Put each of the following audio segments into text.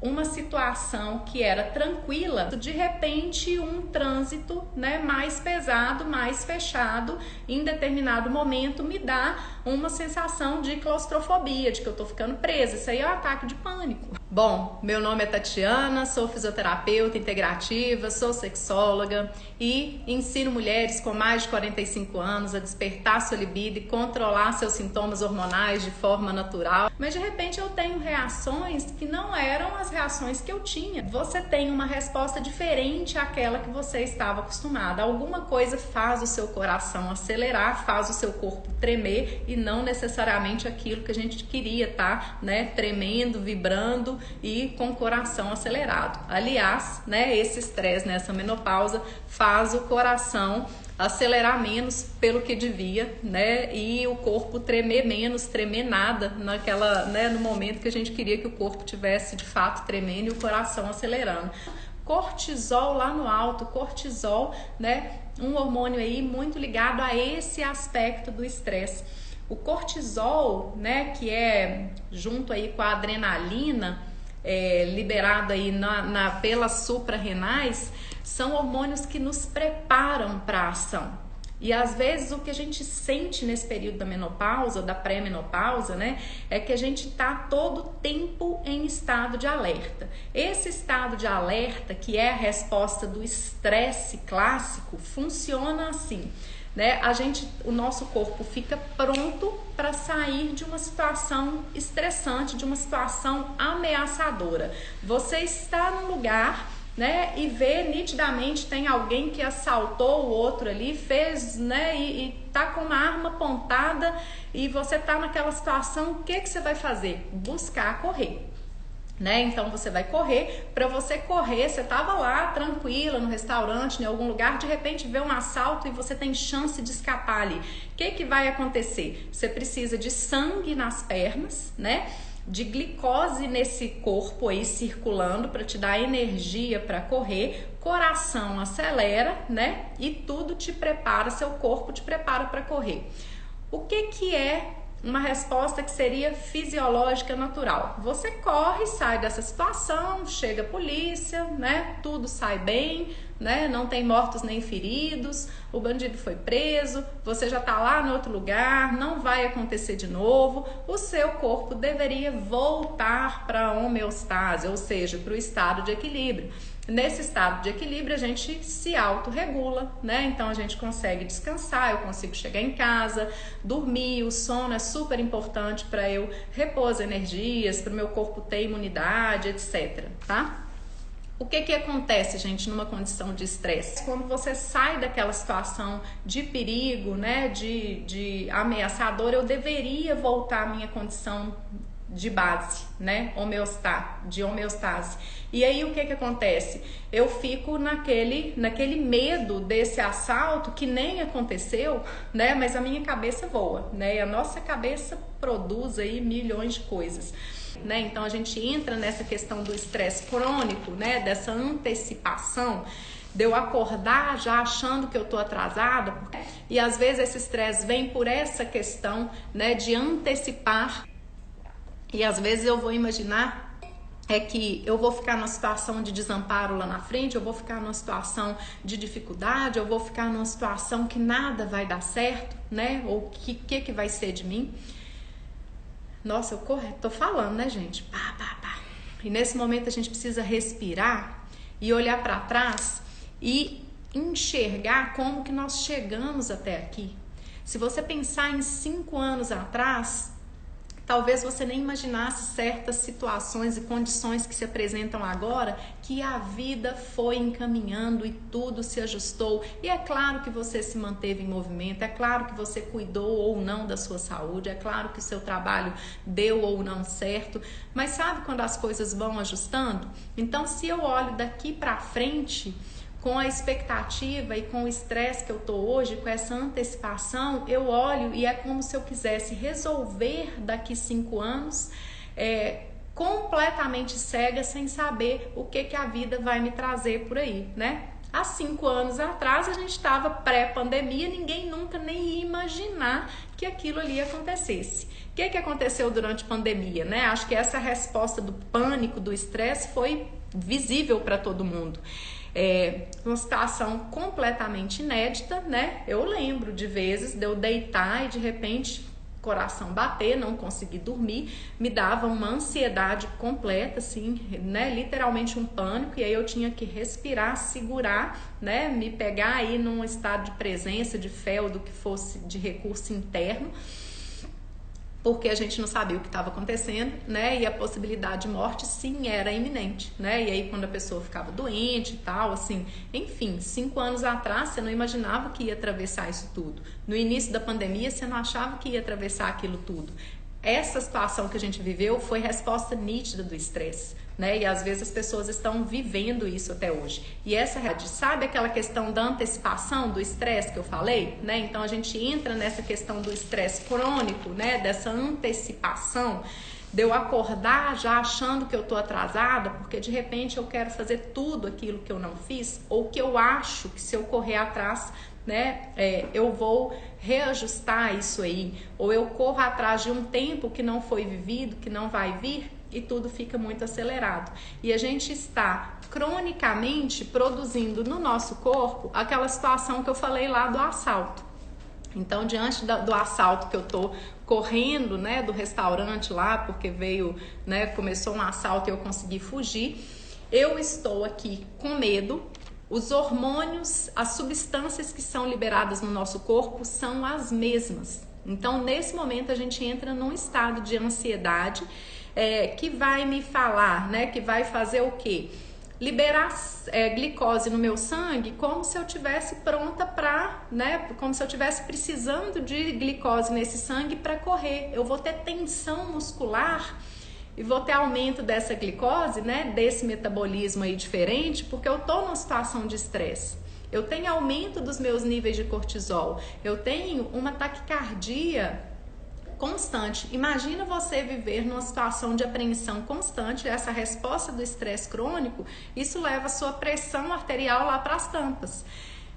uma situação que era tranquila, de repente um trânsito, né, mais pesado, mais fechado, em determinado momento me dá uma sensação de claustrofobia, de que eu tô ficando presa. Isso aí é um ataque de pânico. Bom, meu nome é Tatiana, sou fisioterapeuta integrativa, sou sexóloga e ensino mulheres com mais de 45 anos a despertar sua libido e controlar seus sintomas hormonais de forma natural. Mas de repente eu tenho reações que não eram as reações que eu tinha. Você tem uma resposta diferente àquela que você estava acostumada. Alguma coisa faz o seu coração acelerar, faz o seu corpo tremer e não necessariamente aquilo que a gente queria estar, né, tremendo, vibrando e com o coração acelerado. Aliás, né, esse estresse nessa menopausa faz o coração acelerar menos pelo que devia, né, e o corpo tremer menos, tremer nada naquela, né, no momento que a gente queria que o corpo tivesse de fato tremendo e o coração acelerando. Cortisol lá no alto, cortisol, né, um hormônio aí muito ligado a esse aspecto do estresse. O cortisol, né, que é junto aí com a adrenalina, liberado aí pelas suprarrenais, são hormônios que nos preparam para a ação. E às vezes o que a gente sente nesse período da menopausa, ou da pré-menopausa, né, é que a gente está todo tempo em estado de alerta. Esse estado de alerta, que é a resposta do estresse clássico, funciona assim, né? O nosso corpo fica pronto para sair de uma situação estressante, de uma situação ameaçadora. Você está num lugar, né, e vê nitidamente, tem alguém que assaltou o outro ali, fez, né, e tá com uma arma apontada e você tá naquela situação, o que você vai fazer? Buscar correr. Né? Então você vai correr. Para você correr, você estava lá tranquila no restaurante, em algum lugar, de repente vê um assalto e você tem chance de escapar ali. O que vai acontecer? Você precisa de sangue nas pernas, né? De glicose nesse corpo aí circulando para te dar energia para correr, coração acelera, né? E tudo te prepara, seu corpo te prepara para correr. O que é uma resposta que seria fisiológica natural? Você corre, sai dessa situação, chega a polícia, né? Tudo sai bem, né? Não tem mortos nem feridos, o bandido foi preso, você já tá lá no outro lugar, não vai acontecer de novo. O seu corpo deveria voltar para a homeostase, ou seja, para o estado de equilíbrio. Nesse estado de equilíbrio a gente se autorregula, né? Então a gente consegue descansar, eu consigo chegar em casa, dormir, o sono é super importante para eu repor as energias, para o meu corpo ter imunidade, etc, tá? O que acontece, gente, numa condição de estresse? Quando você sai daquela situação de perigo, né, de ameaçador, eu deveria voltar à minha condição de base, né, homeostase. E aí o que acontece? Eu fico naquele medo desse assalto que nem aconteceu, né, mas a minha cabeça voa, né, e a nossa cabeça produz aí milhões de coisas, né? Então a gente entra nessa questão do estresse crônico, né, dessa antecipação, de eu acordar já achando que eu tô atrasada, e às vezes esse estresse vem por essa questão, né, de antecipar. E às vezes eu vou imaginar que eu vou ficar numa situação de desamparo lá na frente, eu vou ficar numa situação de dificuldade, eu vou ficar numa situação que nada vai dar certo, né? Ou que vai ser de mim? Nossa, tô falando, né, gente? Pá. E nesse momento a gente precisa respirar e olhar para trás e enxergar como que nós chegamos até aqui. Se você pensar em 5 anos atrás, talvez você nem imaginasse certas situações e condições que se apresentam agora, que a vida foi encaminhando e tudo se ajustou. E é claro que você se manteve em movimento, é claro que você cuidou ou não da sua saúde, é claro que o seu trabalho deu ou não certo, mas sabe quando as coisas vão ajustando? Então, se eu olho daqui para frente, com a expectativa e com o estresse que eu tô hoje, com essa antecipação, eu olho e é como se eu quisesse resolver daqui 5 anos, completamente cega, sem saber o que a vida vai me trazer por aí, né? Há 5 anos atrás a gente estava pré-pandemia, ninguém nunca nem ia imaginar que aquilo ali acontecesse. O que aconteceu durante a pandemia, né? Acho que essa resposta do pânico, do estresse foi visível para todo mundo. Uma situação completamente inédita, né? Eu lembro de vezes de eu deitar e de repente coração bater, não conseguir dormir, me dava uma ansiedade completa, assim, né, literalmente um pânico, e aí eu tinha que respirar, segurar, né, me pegar aí num estado de presença, de fé ou do que fosse de recurso interno, porque a gente não sabia o que estava acontecendo, né, e a possibilidade de morte, sim, era iminente, né, e aí quando a pessoa ficava doente e tal, assim, enfim, 5 anos atrás você não imaginava que ia atravessar isso tudo. No início da pandemia você não achava que ia atravessar aquilo tudo. Essa situação que a gente viveu foi resposta nítida do estresse, né? E às vezes as pessoas estão vivendo isso até hoje. E essa realidade, sabe aquela questão da antecipação do estresse que eu falei, né? Então a gente entra nessa questão do estresse crônico, né? Dessa antecipação, de eu acordar já achando que eu tô atrasada, porque de repente eu quero fazer tudo aquilo que eu não fiz, ou que eu acho que se eu correr atrás, né, eu vou reajustar isso aí, ou eu corro atrás de um tempo que não foi vivido, que não vai vir, e tudo fica muito acelerado. E a gente está cronicamente produzindo no nosso corpo aquela situação que eu falei lá do assalto. Então, diante do assalto que eu tô correndo, né, do restaurante lá, porque veio, né, começou um assalto e eu consegui fugir, eu estou aqui com medo. Os hormônios, as substâncias que são liberadas no nosso corpo são as mesmas. Então, nesse momento, a gente entra num estado de ansiedade que vai me falar, né? Que vai fazer o quê? Liberar glicose no meu sangue como se eu tivesse pronta para, né? Como se eu tivesse precisando de glicose nesse sangue para correr. Eu vou ter tensão muscular e vou ter aumento dessa glicose, né, desse metabolismo aí diferente, porque eu tô numa situação de estresse. Eu tenho aumento dos meus níveis de cortisol, eu tenho uma taquicardia constante. Imagina você viver numa situação de apreensão constante, essa resposta do estresse crônico, isso leva a sua pressão arterial lá para as tampas.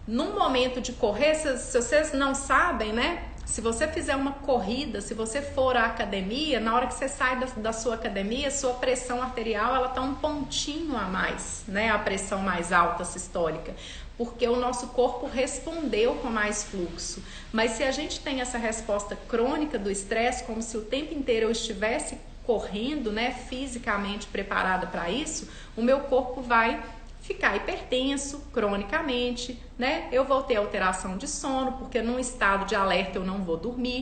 Num momento de correr, se vocês não sabem, né? Se você fizer uma corrida, se você for à academia, na hora que você sai da sua academia, sua pressão arterial ela tá um pontinho a mais, né? A pressão mais alta sistólica, porque o nosso corpo respondeu com mais fluxo. Mas se a gente tem essa resposta crônica do estresse, como se o tempo inteiro eu estivesse correndo, né, fisicamente preparada para isso, o meu corpo vai ficar hipertenso cronicamente, né? Eu vou ter alteração de sono, porque num estado de alerta eu não vou dormir.